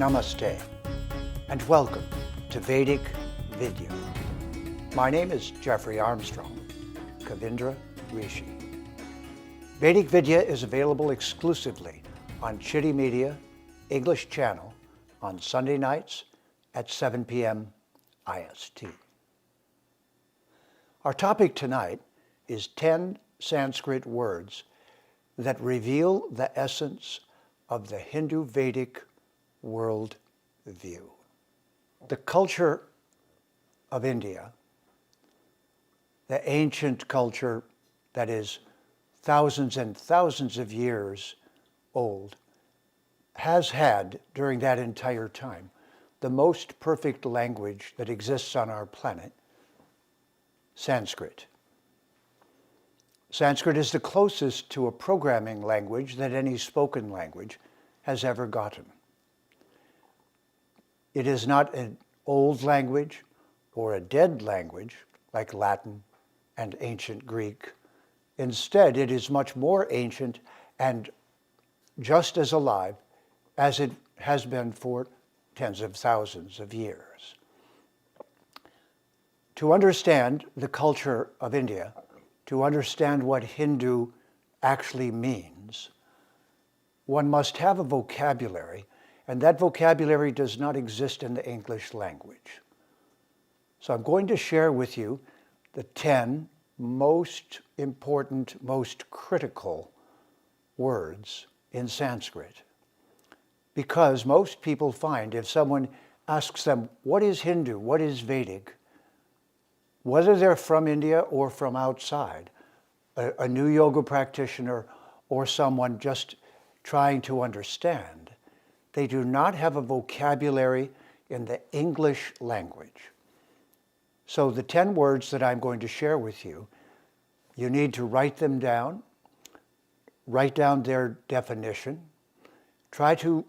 Namaste, and welcome to Vedic Vidya. My name is Jeffrey Armstrong, Kavindra Rishi. Vedic Vidya is available exclusively on Citti Media English channel on Sunday nights at 7 p.m. IST. Our topic tonight is 10 Sanskrit words that reveal the essence of the Hindu Vedic world view. The culture of India, the ancient culture that is thousands and thousands of years old, has had, during that entire time, the most perfect language that exists on our planet, Sanskrit. Sanskrit is the closest to a programming language that any spoken language has ever gotten. It is not an old language or a dead language like Latin and ancient Greek. Instead, it is much more ancient and just as alive as it has been for tens of thousands of years. To understand the culture of India, to understand what Hindu actually means, one must have a vocabulary, and that vocabulary does not exist in the English language. So I'm going to share with you the 10 most important, most critical words in Sanskrit. Because most people find if someone asks them, what is Hindu, what is Vedic, whether they're from India or from outside, a new yoga practitioner or someone just trying to understand, they do not have a vocabulary in the English language. So the 10 words that I'm going to share with you, you need to write them down, write down their definition, try to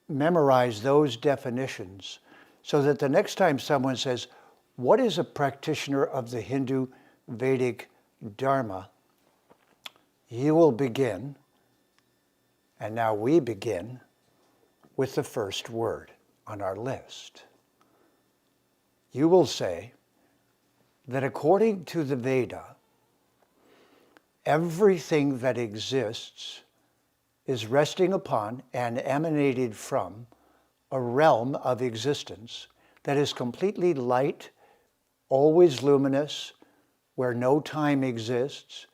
memorize those definitions so that the next time someone says, what is a practitioner of the Hindu Vedic Dharma? You will begin, and now we begin, with the first word on our list. You will say that according to the Veda, everything that exists is resting upon and emanated from a realm of existence that is completely light, always luminous, where no time exists.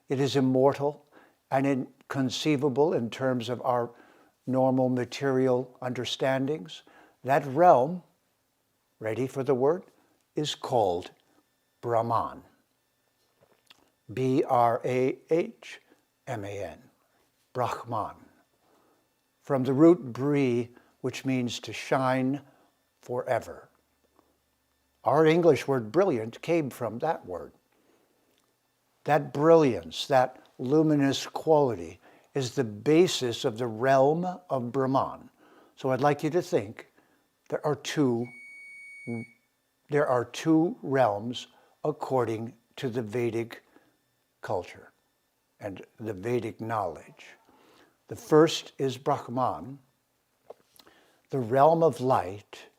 It is immortal and inconceivable in terms of our normal material understandings. That realm, ready for the word, is called Brahman. B-R-A-H-M-A-N. Brahman. From the root bri, which means to shine forever. Our English word brilliant came from that word. That brilliance, that luminous quality is the basis of the realm of Brahman. So I'd like you to think there are two realms according to the Vedic culture and the Vedic knowledge. The first is Brahman, the realm of light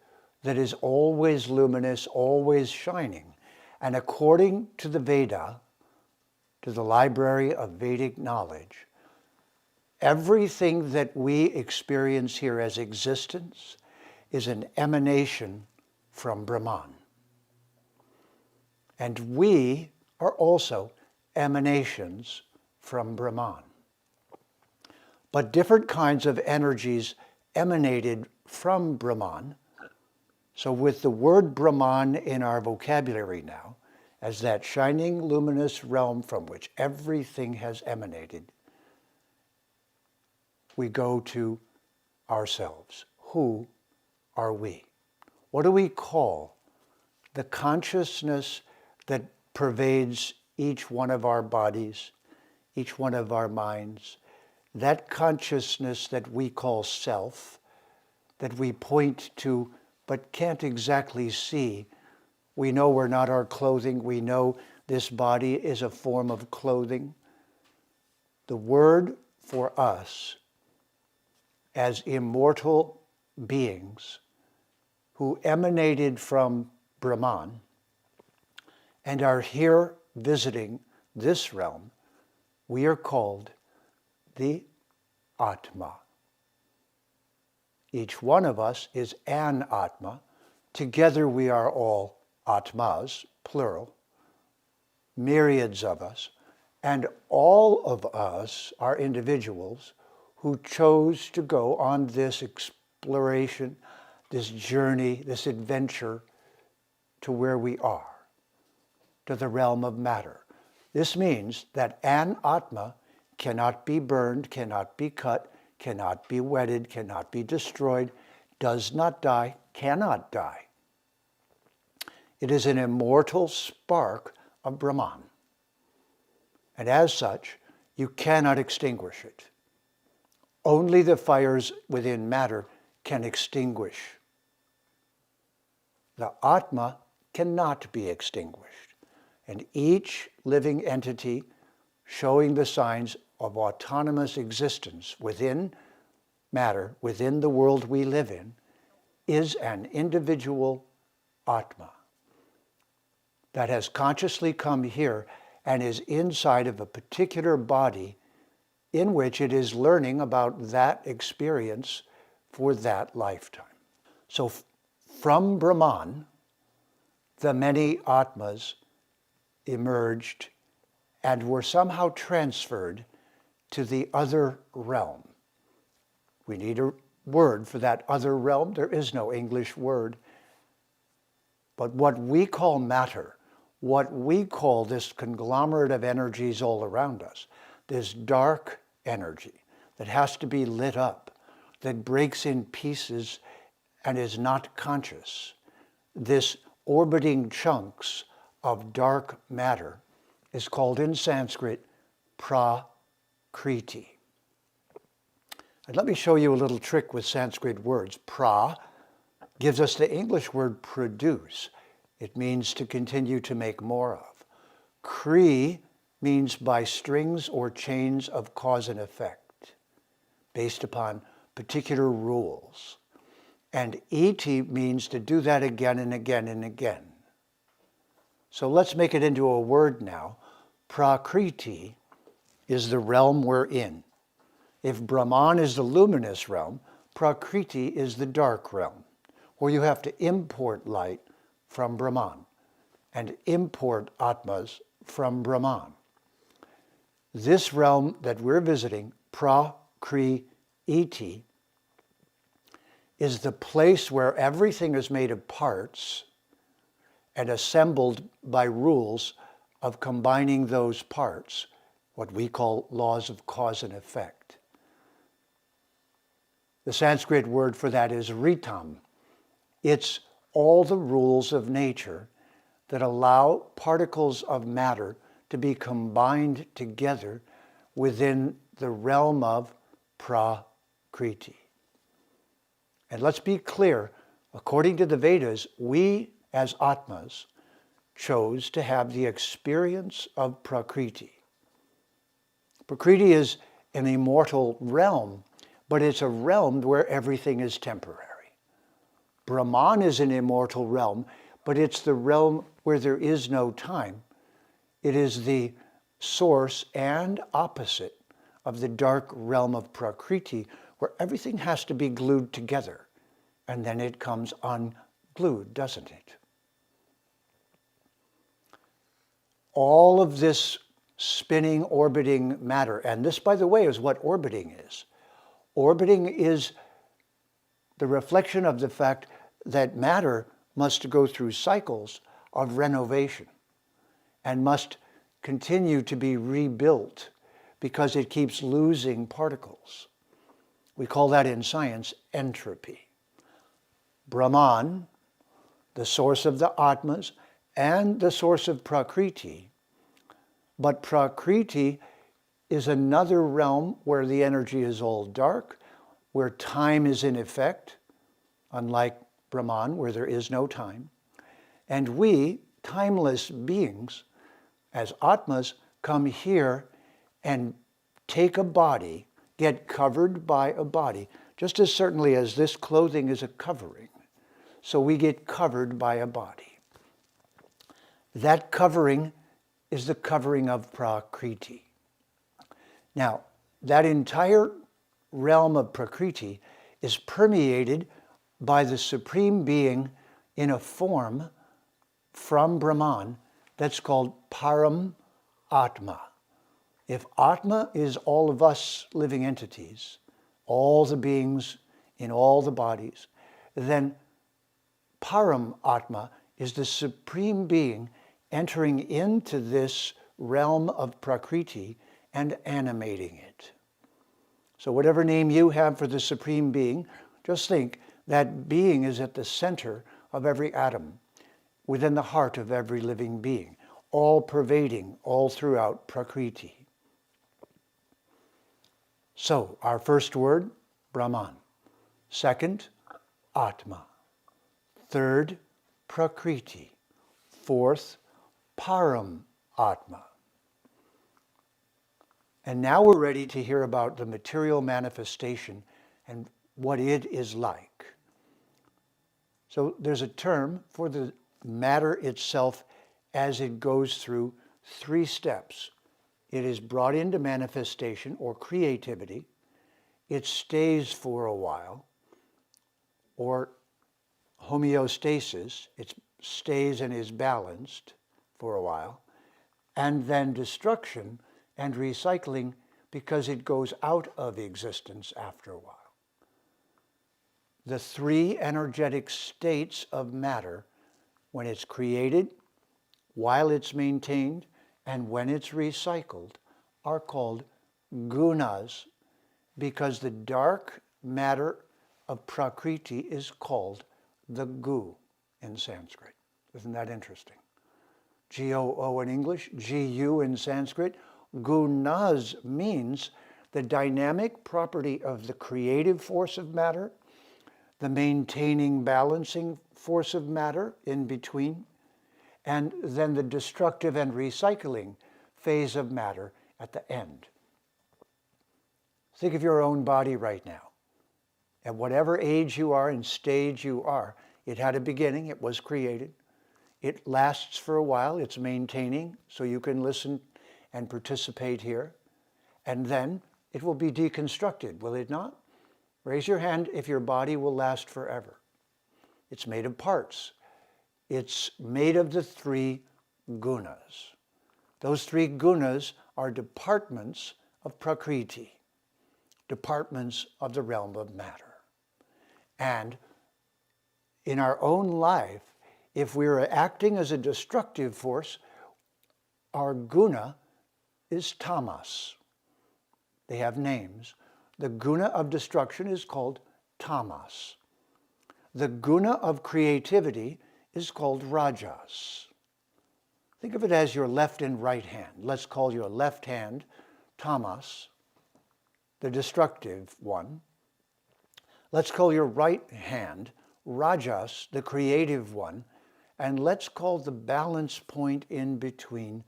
that is always luminous, always shining. And according to the Veda, to the library of Vedic knowledge, everything that we experience here as existence is an emanation from Brahman. And we are also emanations from Brahman. But different kinds of energies emanated from Brahman. So with the word Brahman in our vocabulary now, as that shining, luminous realm from which everything has emanated, we go to ourselves. Who are we? What do we call the consciousness that pervades each one of our bodies, each one of our minds? That consciousness that we call self, that we point to but can't exactly see. We know we're not our clothing. We know this body is a form of clothing. The word for us as immortal beings who emanated from Brahman and are here visiting this realm. We are called the Atma. Each one of us is an Atma. Together we are all Atmas, plural, myriads of us, and all of us are individuals who chose to go on this exploration, this journey, this adventure to where we are, to the realm of matter. This means that an Atma cannot be burned, cannot be cut, cannot be wedded, cannot be destroyed, does not die, cannot die. It is an immortal spark of Brahman. And as such, you cannot extinguish it. Only the fires within matter can extinguish. The Atma cannot be extinguished. And each living entity showing the signs of autonomous existence within matter, within the world we live in, is an individual Atma that has consciously come here and is inside of a particular body in which it is learning about that experience for that lifetime. So from Brahman, the many Atmas emerged and were somehow transferred to the other realm. We need a word for that other realm. There is no English word. But what we call matter, what we call this conglomerate of energies all around us, this dark energy that has to be lit up, that breaks in pieces and is not conscious, this orbiting chunks of dark matter is called in Sanskrit Prakriti. And let me show you a little trick with Sanskrit words. Pra gives us the English word produce. It means to continue to make more of. Kri means by strings or chains of cause and effect, based upon particular rules. And iti means to do that again and again and again. So let's make it into a word now. Prakriti is the realm we're in. If Brahman is the luminous realm, Prakriti is the dark realm, where you have to import light from Brahman and import Atmas from Brahman. This realm that we're visiting, Prakriti, is the place where everything is made of parts and assembled by rules of combining those parts, what we call laws of cause and effect. The Sanskrit word for that is ritam. It's all the rules of nature that allow particles of matter to be combined together within the realm of Prakriti. And let's be clear, according to the Vedas, we as Atmas chose to have the experience of Prakriti. Prakriti is an immortal realm, but it's a realm where everything is temporary. Brahman is an immortal realm, but it's the realm where there is no time. It is the source and opposite of the dark realm of Prakriti, where everything has to be glued together, and then it comes unglued, doesn't it? All of this spinning, orbiting matter, and this, by the way, is what orbiting is. Orbiting is the reflection of the fact that matter must go through cycles of renovation and must continue to be rebuilt because it keeps losing particles. We call that in science entropy. Brahman, the source of the Atmas and the source of Prakriti, but Prakriti is another realm where the energy is all dark, where time is in effect, unlike Brahman, where there is no time. And we, timeless beings, as Atmas, come here and take a body, get covered by a body, just as certainly as this clothing is a covering, so we get covered by a body. That covering is the covering of Prakriti. Now, that entire realm of Prakriti is permeated by the Supreme Being in a form from Brahman that's called Param Atma. If Atma is all of us living entities, all the beings in all the bodies, then Param Atma is the Supreme Being entering into this realm of Prakriti and animating it. So whatever name you have for the Supreme Being, just think that being is at the center of every atom, within the heart of every living being, all pervading, all throughout Prakriti. So, our first word, Brahman. Second, Atma. Third, Prakriti. Fourth, Param Atma. And now we're ready to hear about the material manifestation and what it is like. So there's a term for the matter itself as it goes through 3 steps. It is brought into manifestation or creativity. It stays for a while, or homeostasis. It stays and is balanced for a while. And then destruction and recycling, because it goes out of existence after a while. The 3 energetic states of matter, when it's created, while it's maintained, and when it's recycled, are called Gunas, because the dark matter of Prakriti is called the Gu in Sanskrit. Isn't that interesting? G-O-O in English, G-U in Sanskrit. Gunas means the dynamic property of the creative force of matter, the maintaining, balancing force of matter in between, and then the destructive and recycling phase of matter at the end. Think of your own body right now. At whatever age you are and stage you are, it had a beginning, it was created. It lasts for a while, it's maintaining, so you can listen and participate here. And then it will be deconstructed, will it not? Raise your hand if your body will last forever. It's made of parts. It's made of the 3 gunas. Those 3 gunas are departments of Prakriti, departments of the realm of matter. And in our own life, if we're acting as a destructive force, our guna is tamas. They have names. The guna of destruction is called tamas. The guna of creativity is called rajas. Think of it as your left and right hand. Let's call your left hand tamas, the destructive one. Let's call your right hand rajas, the creative one. And let's call the balance point in between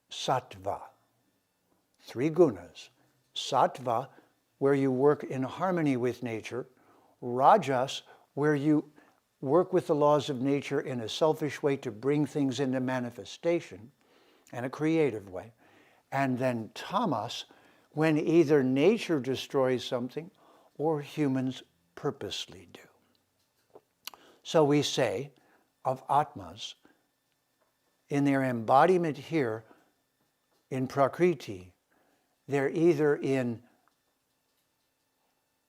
sattva. 3 gunas. Sattva, where you work in harmony with nature. Rajas, where you work with the laws of nature in a selfish way to bring things into manifestation, and a creative way. And then tamas, when either nature destroys something or humans purposely do. So we say of Atmas, in their embodiment here in Prakriti, they're either in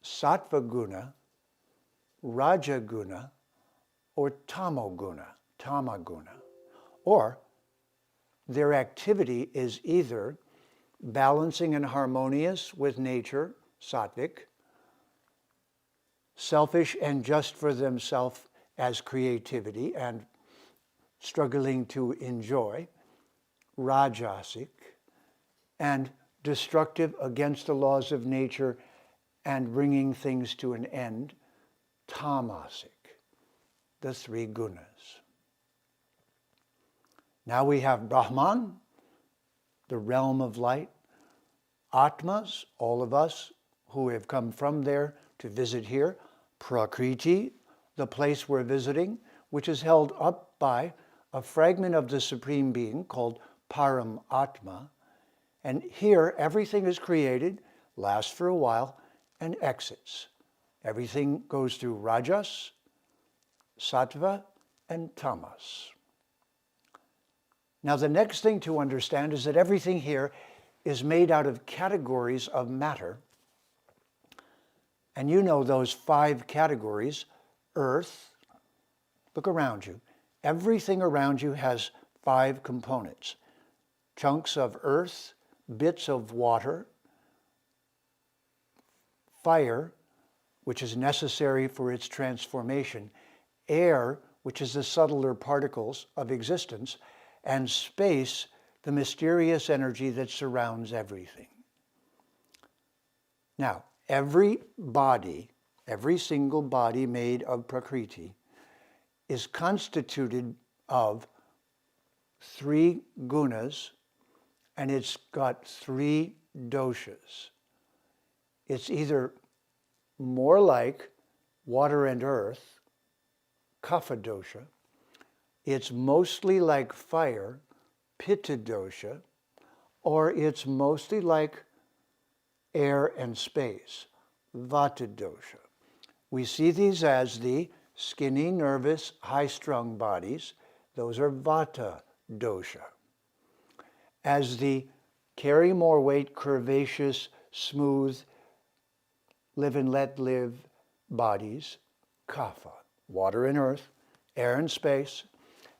Sattva Guna, Raja Guna, or Tamoguna, Tamaguna. Or their activity is either balancing and harmonious with nature, sattvic, selfish and just for themselves as creativity and struggling to enjoy, rajasic, and destructive against the laws of nature and bringing things to an end, tamasic, the 3 gunas. Now we have Brahman, the realm of light, Atmas, all of us who have come from there to visit here. Prakriti, the place we're visiting, which is held up by a fragment of the Supreme Being called Param Atma. And here, everything is created, lasts for a while, and exits. Everything goes through Rajas, Sattva, and Tamas. Now, the next thing to understand is that everything here is made out of categories of matter. And you know those 5 categories: earth. Look around you. Everything around you has 5 components: chunks of earth, bits of water, fire, which is necessary for its transformation, air, which is the subtler particles of existence, and space, the mysterious energy that surrounds everything. Now, every body, every single body made of Prakriti, is constituted of 3 gunas, and it's got 3 doshas. It's either more like water and earth, kapha dosha. It's mostly like fire, pitta dosha, or it's mostly like air and space, vata dosha. We see these as the skinny, nervous, high-strung bodies. Those are vata dosha. As the carry more weight, curvaceous, smooth, live and let live bodies, kapha, water and earth, air and space.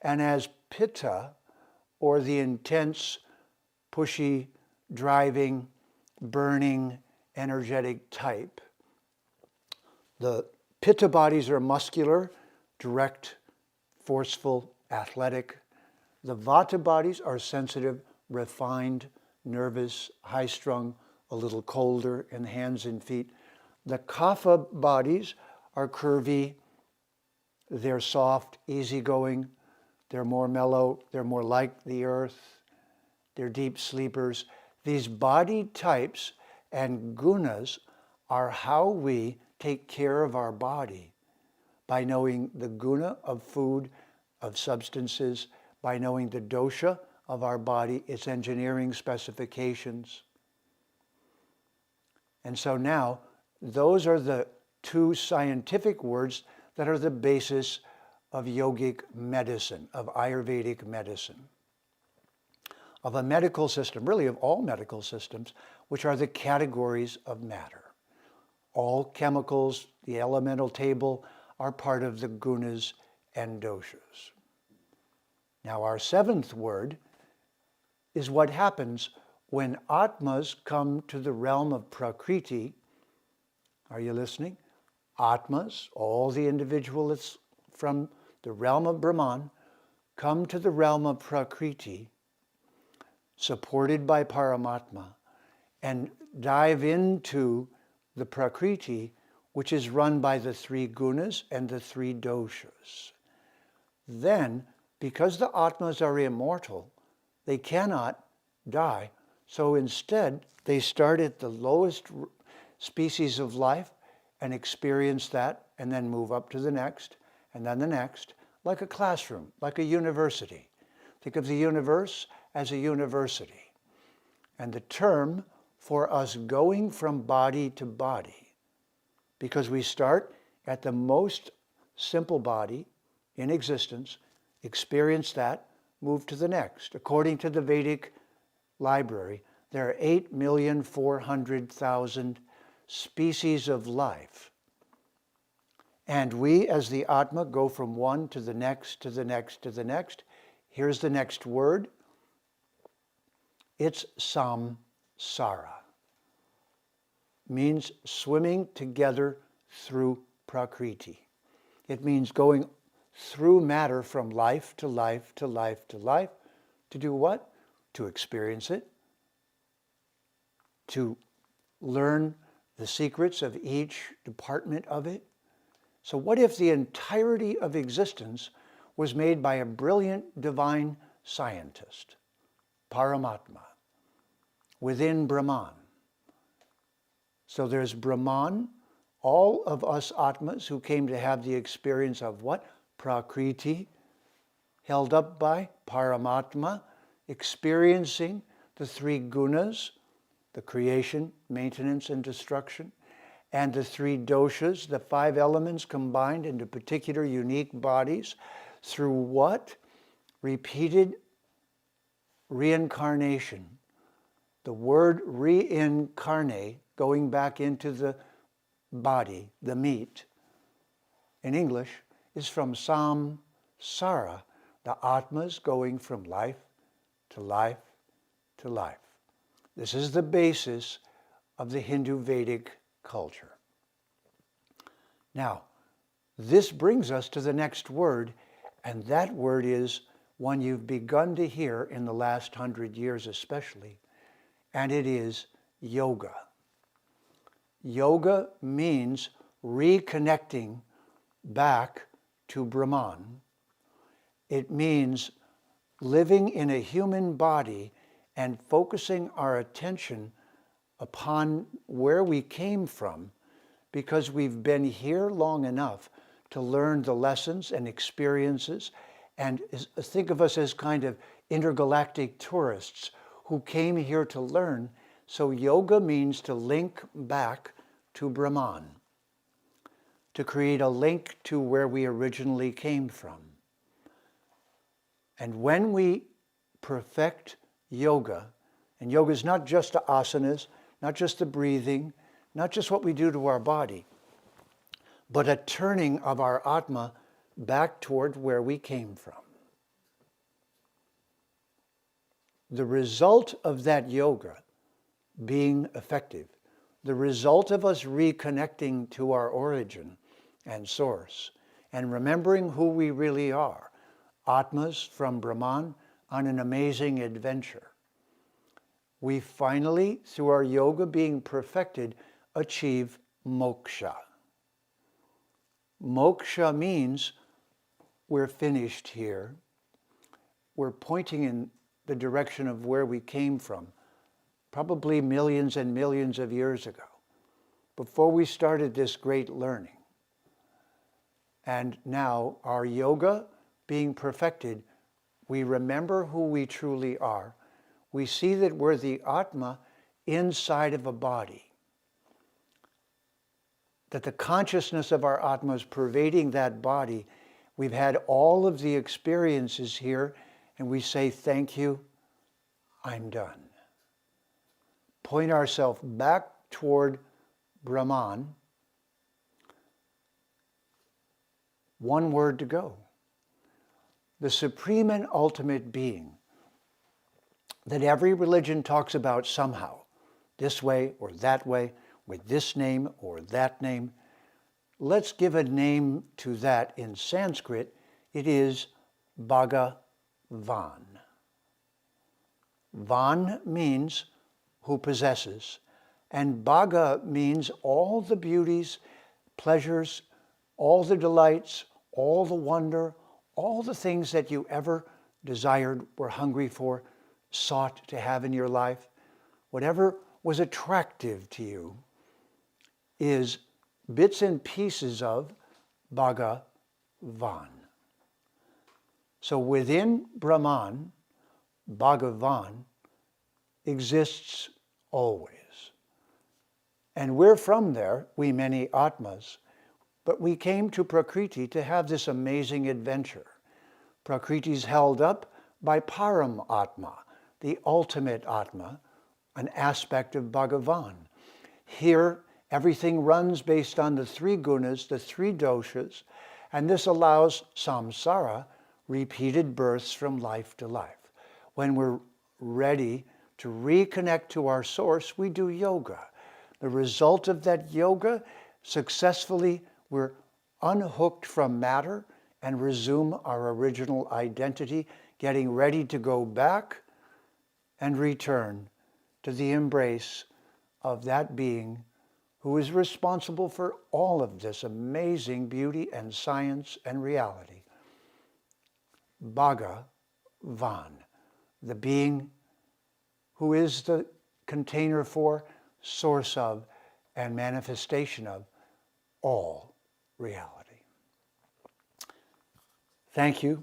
And as pitta, or the intense, pushy, driving, burning, energetic type. The pitta bodies are muscular, direct, forceful, athletic. The vata bodies are sensitive, refined, nervous, high-strung, a little colder in hands and feet. The kapha bodies are curvy, they're soft, easygoing, they're more mellow, they're more like the earth, they're deep sleepers. These body types and gunas are how we take care of our body, by knowing the guna of food, of substances, by knowing the dosha of our body, its engineering specifications. And so now, those are the 2 scientific words that are the basis of yogic medicine, of Ayurvedic medicine, of a medical system, really of all medical systems, which are the categories of matter. All chemicals, the elemental table, are part of the gunas and doshas. Now, our 7th word is what happens when Atmas come to the realm of Prakriti. Are you listening? Atmas, all the individuals from the realm of Brahman, come to the realm of Prakriti, supported by Paramatma, and dive into the Prakriti, which is run by the 3 gunas and the 3 doshas. Then, because the Atmas are immortal, they cannot die. So instead, they start at the lowest species of life and experience that, and then move up to the next, and then the next, like a classroom, like a university. Think of the universe as a university. And the term for us going from body to body, because we start at the most simple body in existence, experience that, move to the next. According to the Vedic library, there are 8,400,000 species of life. And we, as the Atma, go from one to the next, to the next, to the next. Here's the next word. It's samsara. Means swimming together through Prakriti. It means going through matter from life to life to life to life. To do what? To experience it. To learn the secrets of each department of it. So what if the entirety of existence was made by a brilliant divine scientist, Paramatma, within Brahman? So there's Brahman, all of us Atmas who came to have the experience of what? Prakriti, held up by Paramatma, experiencing the three Gunas, the creation, maintenance, and destruction, and the three doshas, the five elements combined into particular unique bodies through what? Repeated reincarnation. The word reincarnate, going back into the body, the meat, in English, is from samsara, the Atmas going from life to life to life. This is the basis of the Hindu Vedic culture. Now, this brings us to the next word, and that word is one you've begun to hear in the last 100 years especially, and it is yoga. Yoga means reconnecting back to Brahman. It means living in a human body and focusing our attention upon where we came from, because we've been here long enough to learn the lessons and experiences, and think of us as kind of intergalactic tourists who came here to learn. So yoga means to link back to Brahman, to create a link to where we originally came from. And when we perfect yoga, and yoga is not just the asanas, not just the breathing, not just what we do to our body, but a turning of our Atma back toward where we came from. The result of that yoga being effective, the result of us reconnecting to our origin and source, and remembering who we really are, Atmas from Brahman on an amazing adventure, we finally, through our yoga being perfected, achieve moksha. Moksha means we're finished here. We're pointing in the direction of where we came from, probably millions and millions of years ago, before we started this great learning. And now, our yoga being perfected, we remember who we truly are. We see that we're the Atma inside of a body, that the consciousness of our Atma is pervading that body. We've had all of the experiences here, and we say, thank you, I'm done. Point ourselves back toward Brahman. One word to go. The supreme and ultimate being that every religion talks about somehow, this way or that way, with this name or that name. Let's give a name to that in Sanskrit. It is Bhagavan. Van means who possesses, and Bhaga means all the beauties, pleasures, all the delights, all the wonder, all the things that you ever desired, were hungry for, sought to have in your life, whatever was attractive to you, is bits and pieces of Bhagavan. So within Brahman, Bhagavan exists always. And we're from there, we many Atmas, but we came to Prakriti to have this amazing adventure. Prakriti's held up by Param Atma, the ultimate Atma, an aspect of Bhagavan. Here, everything runs based on the three Gunas, the three doshas, and this allows samsara, repeated births from life to life. When we're ready to reconnect to our source, we do yoga. The result of that yoga, successfully, we're unhooked from matter and resume our original identity, getting ready to go back and return to the embrace of that being who is responsible for all of this amazing beauty and science and reality. Bhagavan, the being who is the container for, source of, and manifestation of all reality. Thank you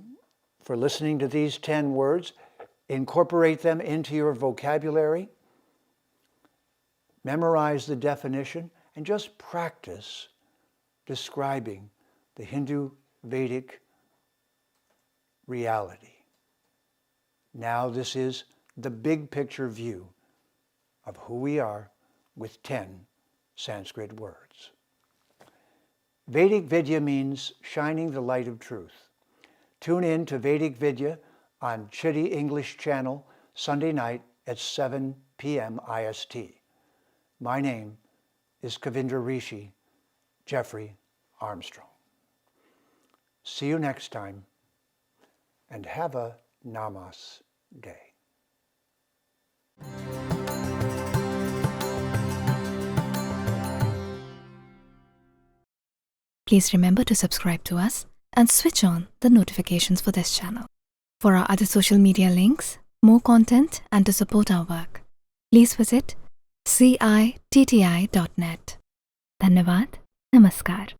for listening to these 10 words. Incorporate them into your vocabulary. Memorize the definition and just practice describing the Hindu Vedic reality. Now this is the big picture view of who we are with 10 Sanskrit words. Vedic Vidya means shining the light of truth. Tune in to Vedic Vidya on Citti English channel Sunday night at 7 p.m. IST. My name is Kavindra Rishi, Jeffrey Armstrong. See you next time, and have a Namaste Day. Please remember to subscribe to us and switch on the notifications for this channel. For our other social media links, more content, and to support our work, please visit citti.net. Dhanyavad. Namaskar.